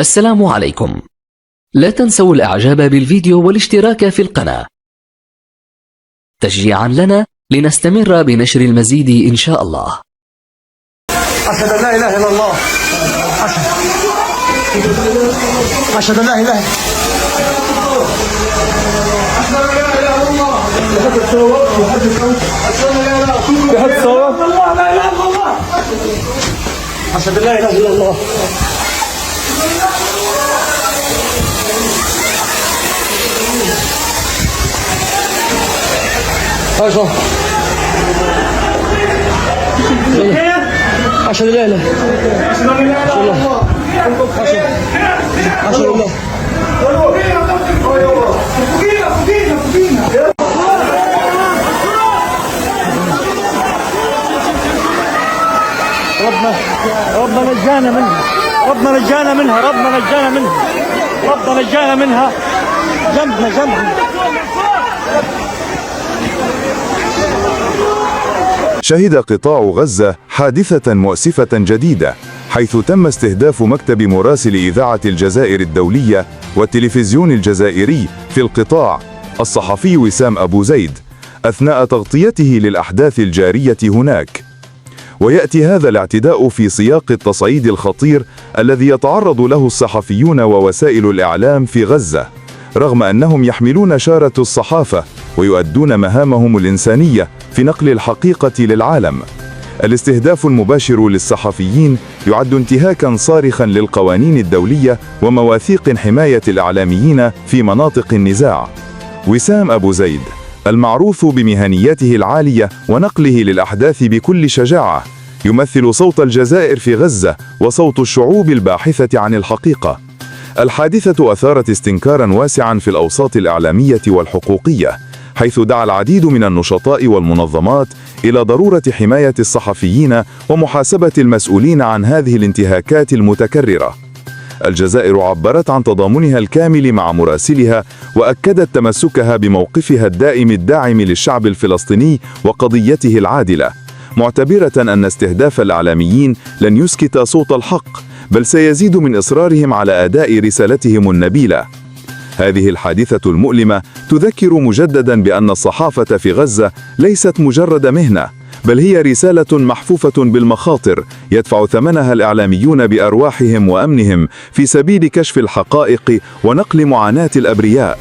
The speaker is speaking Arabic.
السلام عليكم. لا تنسوا الإعجاب بالفيديو والاشتراك في القناة تشجيعا لنا لنستمر بنشر المزيد إن شاء الله. أشهد أن لا إله إلا الله. أشهد أن لا إله إلا الله. أشهد أن لا إله إلا الله. أشهد أن لا إله إلا الله. أشهد الله. ربنا نجانا منها. ربنا نجانا منها. ربنا نجانا منها. ربنا نجانا منها. جنبنا. شهد قطاع غزة حادثة مؤسفة جديدة، حيث تم استهداف مكتب مراسل إذاعة الجزائر الدولية والتلفزيون الجزائري في القطاع الصحفي وسام أبو زيد أثناء تغطيته للأحداث الجارية هناك. ويأتي هذا الاعتداء في سياق التصعيد الخطير الذي يتعرض له الصحفيون ووسائل الإعلام في غزة، رغم أنهم يحملون شارة الصحافة ويؤدون مهامهم الإنسانية في نقل الحقيقة للعالم. الاستهداف المباشر للصحفيين يعد انتهاكا صارخا للقوانين الدولية ومواثيق حماية الإعلاميين في مناطق النزاع. وسام أبو زيد المعروف بمهنيته العالية ونقله للأحداث بكل شجاعة يمثل صوت الجزائر في غزة وصوت الشعوب الباحثة عن الحقيقة. الحادثة أثارت استنكارا واسعا في الأوساط الإعلامية والحقوقية، حيث دعا العديد من النشطاء والمنظمات إلى ضرورة حماية الصحفيين ومحاسبة المسؤولين عن هذه الانتهاكات المتكررة. الجزائر عبرت عن تضامنها الكامل مع مراسلها وأكدت تمسكها بموقفها الدائم الداعم للشعب الفلسطيني وقضيته العادلة، معتبرة أن استهداف الإعلاميين لن يسكت صوت الحق، بل سيزيد من إصرارهم على أداء رسالتهم النبيلة. هذه الحادثة المؤلمة تذكر مجددا بأن الصحافة في غزة ليست مجرد مهنة، بل هي رسالة محفوفة بالمخاطر يدفع ثمنها الإعلاميون بأرواحهم وأمنهم في سبيل كشف الحقائق ونقل معاناة الأبرياء.